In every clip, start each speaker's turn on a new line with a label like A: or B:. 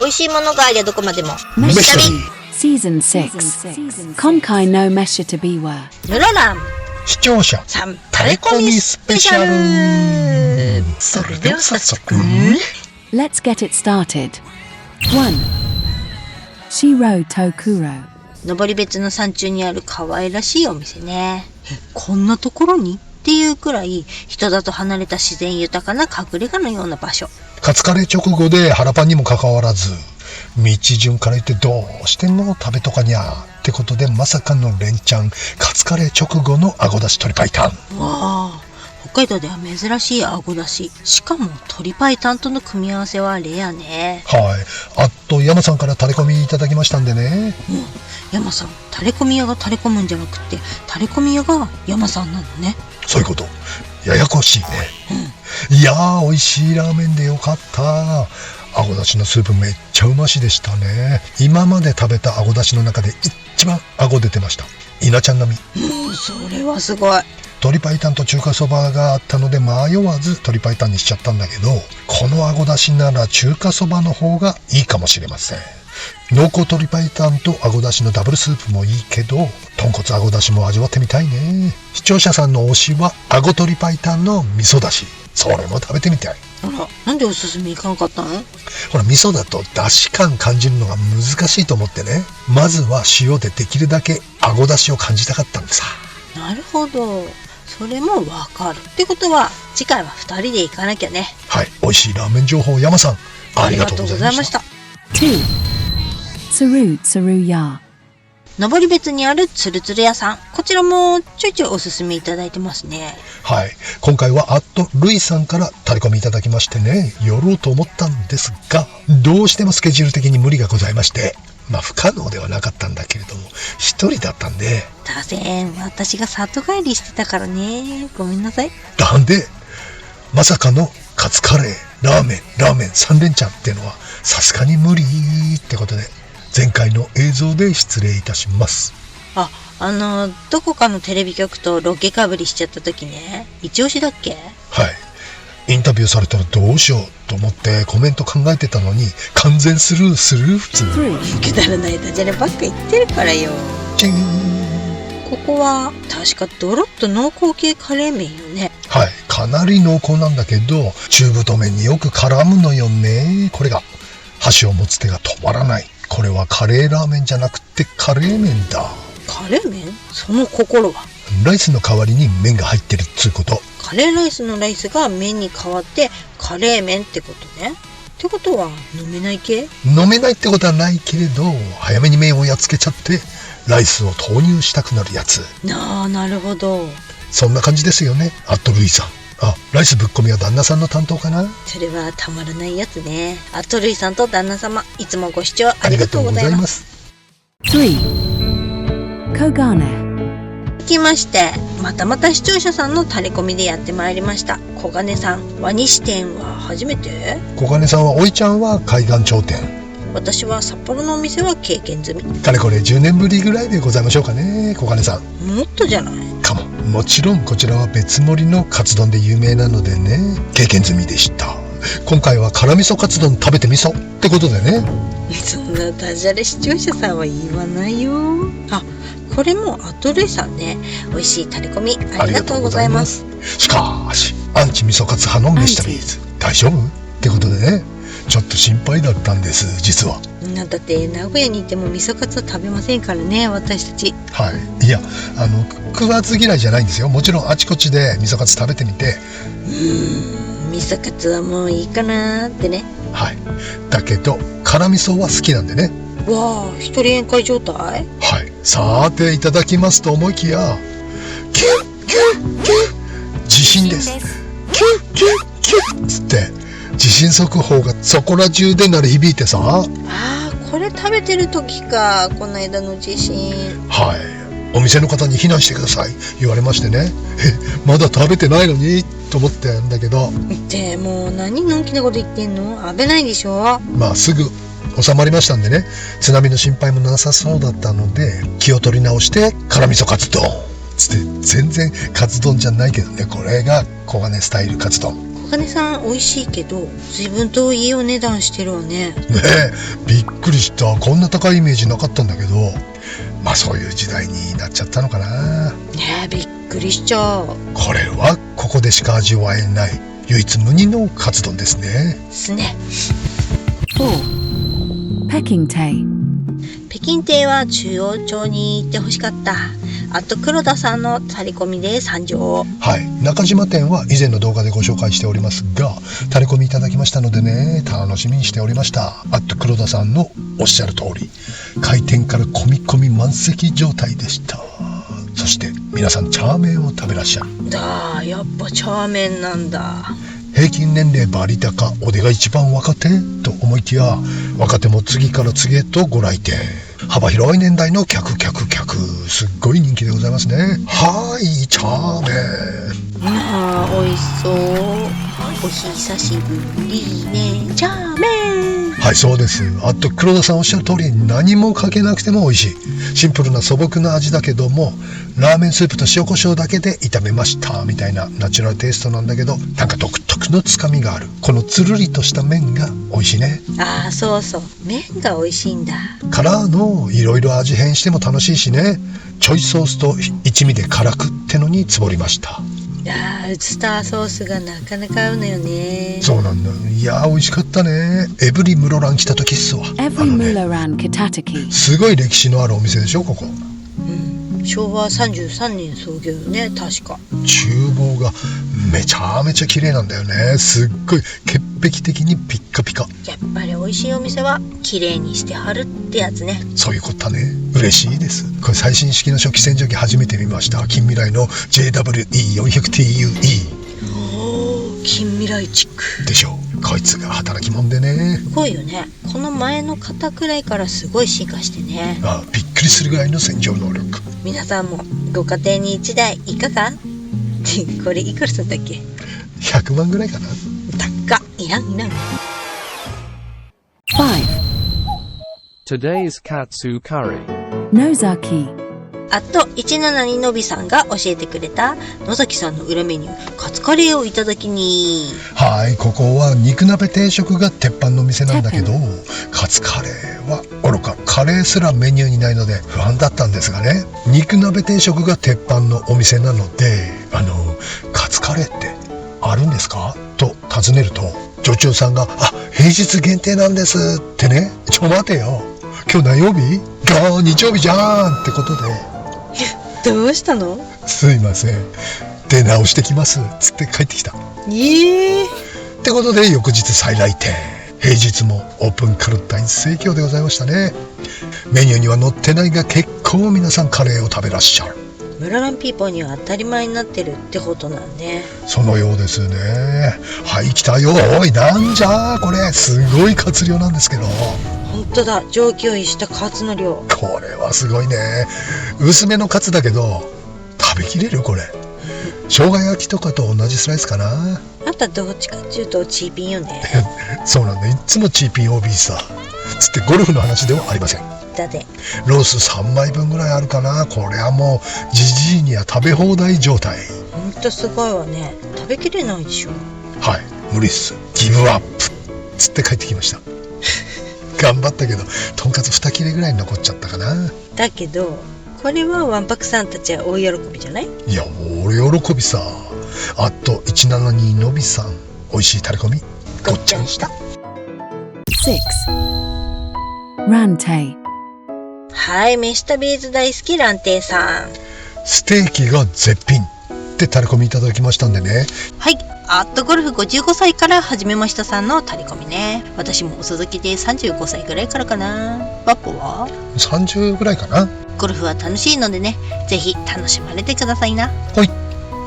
A: 美味しいものがありゃどこまでも
B: メッ
A: 飯旅。
B: Season 6今回のメッシュとビワ
A: ノララン
C: 視聴者
A: さん
C: タレコミスペシャル。それでは早速
B: Let's get it started 1 Shiro Tokuro
A: 登別の山中にある可愛らしいお店ね。こんなところにっていうくらい人里離れた自然豊かな隠れ家のような場所。
C: カツカレー直後で腹パンにもかかわらず、道順から言ってどうしてんの食べとかにゃってことでまさかの連チャンカツカレー直後のあごだし鶏白湯。
A: わあ、北海道では珍しいあごだし、しかも鶏白湯との組み合わせはレアね。
C: はい。あと山さんからタレコミいただきましたんでね。
A: 山さん、タレコミ屋がタレコむんじゃなくてタレコミ屋が山さんなのね。
C: そういうこと。ややこしいね。いやー美味しいラーメンでよかった。あごだしのスープめっちゃうましでしたね。今まで食べたあごだしの中で一番あご出てました。稲ちゃん並み。
A: それはすごい。
C: 鶏白湯と中華そばがあったので迷わず鶏白湯にしちゃったんだけど、このあごだしなら中華そばの方がいいかもしれません。濃厚鶏白湯とあごだしのダブルスープもいいけど、豚骨あごだしも味わってみたいね。視聴者さんの推しはあご鶏白湯の味噌だし、それも食べてみたい。
A: あら、なんでおすすめいかんかったの？
C: ほら味噌だと出汁感感じるのが難しいと思ってね、まずは塩でできるだけあごだしを感じたかったんでさ。
A: なるほど、それもわかるってことは次回は2人で行かなきゃね。
C: はい、美味しいラーメン情報山さんありがとうございました。
B: 2 Tsuru Tsuruya
A: 登別にあるつるつる屋さん、こちらもちょいちょいおすすめいただいてますね。
C: はい、今回はルイさんからタレコミいただきましてね、寄ろうと思ったんですが、どうしてもスケジュール的に無理がございまして、不可能ではなかったんだけれども、一人だったんで。
A: だぜん、私が里帰りしてたからね、ごめんなさい。
C: なんでまさかのカツカレー、ラーメン3連チャンっていうのはさすがに無理ってことで、前回の映像で失礼いたします。
A: どこかのテレビ局とロケかぶりしちゃった時ね、一押しだっけ？
C: はい。インタビューされたらどうしようと思ってコメント考えてたのに、完全スルー普通。
A: くだらないダジャレばっか言ってるからよ。
C: チーン。
A: ここは確かドロッと濃厚系カレー麺よね。
C: はい、かなり濃厚なんだけど中太麺によく絡むのよね。これが箸を持つ手が止まらない。これはカレーラーメンじゃなくてカレー麺だ。
A: カレー麺？その心は？
C: ライスの代わりに麺が入ってるっつうこと。
A: カレーライスのライスが麺に変わってカレー麺ってことね。ってことは飲めない系？
C: 飲めないってことはないけれど、早めに麺をやっつけちゃってライスを投入したくなるやつ。
A: なるほど。
C: そんな感じですよね。ルイさん。ライスぶっ込みは旦那さんの担当かな。
A: それはたまらないやつね。ルイさんと旦那様、いつもご視聴ありがとうございます。
B: 3 Kogane
A: 続きまして、また視聴者さんのタレコミでやってまいりました小金さん。ワニ支店は初めて？
C: 小金さんは、おいちゃんは海岸町店、
A: 私は札幌のお店は経験済み。
C: かれこれ10年ぶりぐらいでございましょうかね。小金さん
A: もっとじゃない
C: かも。もちろんこちらは別盛りのカツ丼で有名なのでね、経験済みでした。今回は辛味噌カツ丼食べてみそってことでね。
A: そんなダジャレ視聴者さんは言わないよ。これもルイさんね。美味しいタレコミありがとうございます。
C: しかしアンチ味噌カツ派の飯旅大丈夫ってことでね、ちょっと心配だったんです、実は。
A: だって名古屋にいても味噌カツは食べませんからね、私たち。
C: はい。いや、食わず嫌いじゃないんですよ。もちろんあちこちで味噌カツ食べてみて、
A: 味噌カツはもういいかなってね。
C: はい。だけど辛味噌は好きなんでね。
A: わあ、一人宴会状態？
C: はい。さていただきますと思いきや、キュッキュッキュッ、地震です。キュッキュッキュッつって地震速報がそこら中で鳴り響いてさ。
A: これ食べてる時か、この間の地震。
C: はい。お店の方に避難してください言われましてね。まだ食べてないのにと思ってんだけど。
A: でも何のんきなこと言ってんの？危ないでしょ。
C: すぐ収まりましたんでね、津波の心配もなさそうだったので気を取り直して辛味噌カツ丼つって、全然カツ丼じゃないけどね、これが小金スタイルカツ丼。
A: 小茜さん美味しいけど随分といいお値段してるわね。
C: ねえ、びっくりした。こんな高いイメージなかったんだけど、まあそういう時代になっちゃったのかな。
A: ねえ、びっくりしちゃう。
C: これはここでしか味わえない唯一無二のカツ丼ですね。
A: ですね。
B: 4. Peking Tay.
A: 北京亭は中央町に行ってほしかった。あと黒田さんのタレコミで参上。
C: はい、中島店は以前の動画でご紹介しておりますが、タレコミいただきましたのでね、楽しみにしておりました。あと黒田さんのおっしゃる通り、開店から込み込み満席状態でした。そして皆さんチャーメンを食べらっしゃる。
A: だ、やっぱチャーメンなんだ。
C: 平均年齢バリ高、おでが一番若手と思いきや、若手も次から次へとご来店。幅広い年代の客、すっごい人気でございますね。はい、チャーメン。
A: あー、美味しそう。お久しぶりね、チャーメン。
C: はい、そうです。あと黒田さんおっしゃる通り、何もかけなくても美味しい。シンプルな素朴な味だけども、ラーメンスープと塩コショウだけで炒めましたみたいなナチュラルテイストなんだけど、なんか独特のつかみがある。このつるりとした麺が美味しいね。
A: ああ、そうそう、麺が美味しいんだ。
C: からのいろいろ味変しても楽しいしね。ちょいソースと一味で辛くってのにつぼりました。
A: ウスターソースがなかなか合うのよね。
C: そうなんだ。いやー美味しかったね。エブリムロラン来た時っすわ。
B: Every Muloran Kitataki.
C: すごい歴史のあるお店でしょここ。
A: 昭和33年創業よね、確か。
C: 厨房がめちゃめちゃ綺麗なんだよね。すっごい潔癖的にピッカピカ。
A: やっぱり美味しいお店は綺麗にしてはるってやつね。
C: そういうことだね。嬉しいです。これ最新式の初期洗浄機初めて見ました。近未来の JWE400TUE
A: 近未来チック
C: でしょ。こいつが働きもんでね。
A: すごいよね。この前の方くらいからすごい進化してね。
C: びっくりするぐらいの洗浄能力。
A: 皆さんもご家庭に1台いかがこれいくらするんだっけ。
C: 100万ぐらいかな。
A: 高っ。いらん。
B: 5.
D: Today's Katsu Curry.
B: Nozaki.
A: あと172のびさんが教えてくれた野崎さんの裏メニューカツカレーをいただきに。
C: はい、ここは肉鍋定食が鉄板の店なんだけど、カツカレーは愚か、カレーすらメニューにないので不安だったんですがね。肉鍋定食が鉄板のお店なので、カツカレーってあるんですかと尋ねると、女中さんが平日限定なんですってね。ちょ待てよ、今日何曜日？日曜日じゃんってことで、
A: どうしたの？
C: すいません、出直してきますつって帰ってきた。ってことで翌日再来店。平日もオープンカル大盛況でございましたね。メニューには載ってないが結構皆さんカレーを食べらっしゃる。
A: ムラランピーポーには当たり前になってるってことなんね。
C: そのようですね。はい、来たよ。おい、なんじゃこれ。すごいカツ量なんですけど。
A: ほんとだ、蒸気を逸したカツの量。
C: これはすごいね。薄めのカツだけど食べきれるこれ。生姜焼きとかと同じスライスかな。
A: あんたどっちかっていうとチーピンよね。
C: そうなんだ、いつもチーピン OB さつってゴルフの話ではありません。
A: だで
C: ロース3枚分ぐらいあるかな。これはもうジジイには食べ放題状態。
A: ほんとすごいわね。食べきれないでしょ。
C: はい、無理っす。ギブアップつって帰ってきました。頑張ったけどとんかつ2切れぐらい残っちゃったかな。
A: だけどこれはわんぱくさんたちは大喜びじゃない？
C: いや、俺喜びさ。あと172のびさん、美味しいタレコミごっちゃんした。
B: 6. Rante.
A: はい、飯旅ーズ大好きランテイさん。
C: ステーキが絶品ってタレコミいただきましたんでね。
A: はい、アットゴルフ55歳から始めましたさんのタレコミね。私も遅咲きで35歳ぐらいからかな。バッポは
C: 30ぐらいかな。
A: ゴルフは楽しいのでね、ぜひ楽しまれてくださいな。
C: ほい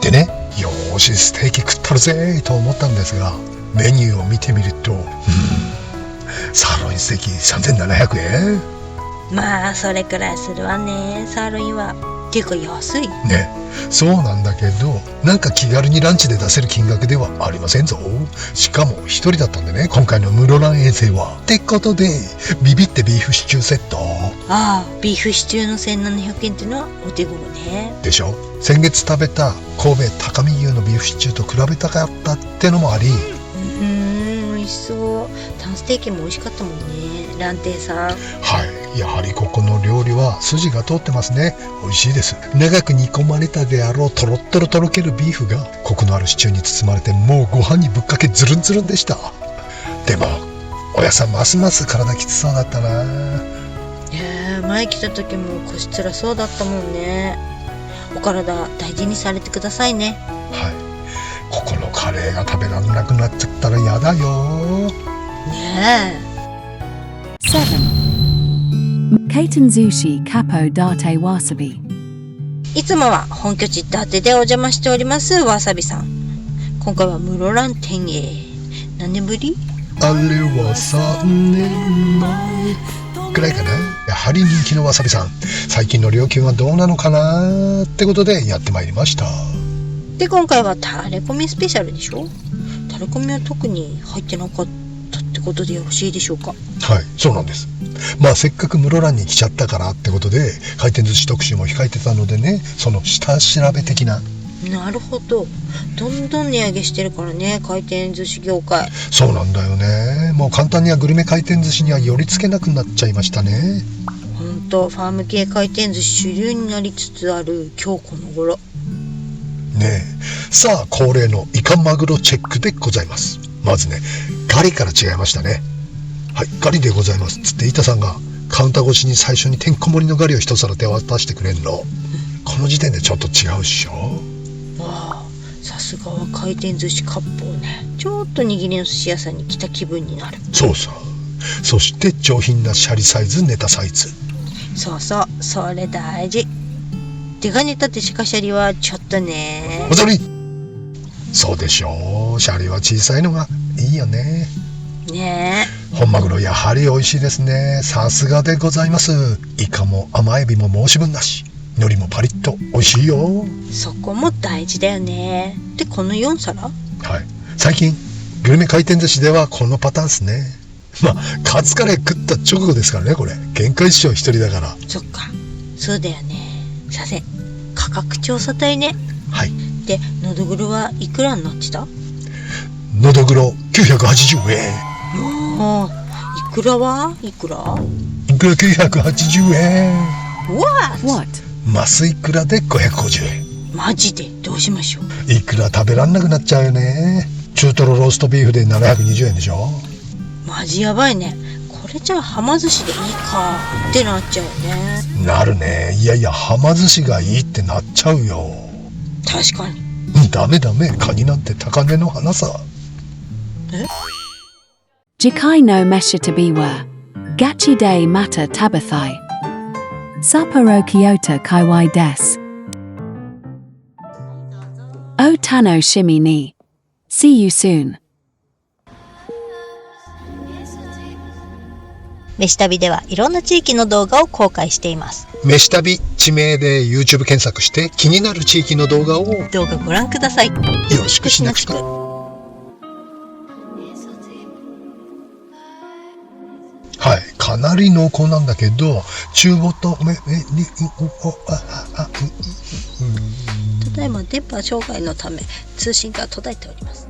C: でね、よーしステーキ食ったるぜと思ったんですが、メニューを見てみると、サーロインステーキ3700円。
A: まあそれくらいするわね。サーロインはっていうか安い。
C: ね、そうなんだけど、なんか気軽にランチで出せる金額ではありませんぞ。しかも一人だったんでね、今回の室蘭遠征は。ってことで、ビビってビーフシチューセット。
A: ああ、ビーフシチューの1700円ってのはお手頃ね。
C: でしょ。先月食べた神戸高見牛のビーフシチューと比べたかったってのもあり、
A: 美味しそう。タンステーキも美味しかったもんね、蘭亭さん。
C: はい、やはりここの料理は筋が通ってますね。美味しいです。長く煮込まれたであろうとろっとろとろけるビーフがコクのあるシチューに包まれて、もうご飯にぶっかけズルンズルンでした。でもおやさんますます体きつそうだったな。
A: 前来た時も腰つらそうだったもんね。お体大事にされてくださいね。
C: はい、ここのカレーが食べられなくなっちゃったらやだよ。
A: ね
B: 7. Kaiten Zushi Capo Date Wasabi.
A: いつもは本拠地伊達でお邪魔しておりますわさびさん。今回は室蘭店へ。何年ぶり？
C: あれは3年前くらいかな。やはり人気のわさびさん、最近の料金はどうなのかなってことでやってまいりました。
A: で、今回はタレコミスペシャルでしょ。タレコミは特に入ってなかったってことでよろしいでしょうか。
C: はい、そうなんです。まあせっかく室蘭に来ちゃったからってことで回転寿司特集も控えてたのでね、その下調べ的な。
A: なるほど。どんどん値上げしてるからね、回転寿司業界。
C: そうなんだよね。もう簡単にはグルメ回転寿司には寄り付けなくなっちゃいましたね。
A: ほんと、ファーム系回転寿司主流になりつつある今日この頃
C: ねえ。さあ恒例のイカマグロチェックでございます。まずね、ガリから違いましたね。はい、ガリでございますつって板さんがカウンター越しに最初にてんこ盛りのガリを一皿手渡してくれんの。この時点でちょっと違うっしょ。
A: わあ、さすがは回転寿司割烹ね。ちょっと握りの寿司屋さんに来た気分になる。
C: そうさ。そして上品なシャリサイズ、ネタサイズ。
A: そうそう、それ大事。手がネタってシカシャリはちょっとね。
C: おざり。そうでしょう。シャリは小さいのがいいよね。
A: ね
C: 本マグロやはり美味しいですね。さすがでございます。イカも甘エビも申し分なし。海苔もパリッと美味しいよ。
A: え、そこも大事だよね。で、この4皿？
C: はい。最近グルメ回転寿司ではこのパターンですね。まあカツカレー食った直後ですからね、これ。限界っしょ、一人だから。
A: そっか、そうだよね。させ、価格調査隊ね。
C: はい。
A: で、のどぐろはいくらになってた？
C: のどぐろ980円。
A: ああ、いくらはいくら？
C: いくら980円。
B: What?
C: マスイクラで550円。
A: マジでどうしましょう。
C: いくら食べらんなくなっちゃうよね。中トロローストビーフで720円でしょ。
A: マジやばいね。これじゃあはま寿司でいいかってなっちゃうよね。
C: なるね。いやいや、はま寿司がいいってなっちゃうよ。
A: 確かに。
C: ダメダメ。カニなんて高値の花さ。
B: Jikai no mesha tabiwa. Gachi de mata tabathai. Sapporo Kyoto Kaiwai des. O Tano Shimi ni. See you soon.
A: 飯旅ではいろんな地域の動画を公開しています。
C: 飯旅地名で YouTube 検索して気になる地域の動画を
A: 動画ご覧ください。よ
C: よろしくしなくと。はい、かなり濃厚なんだけど、中太めに
A: ただいま電波障害のため通信が途絶えております。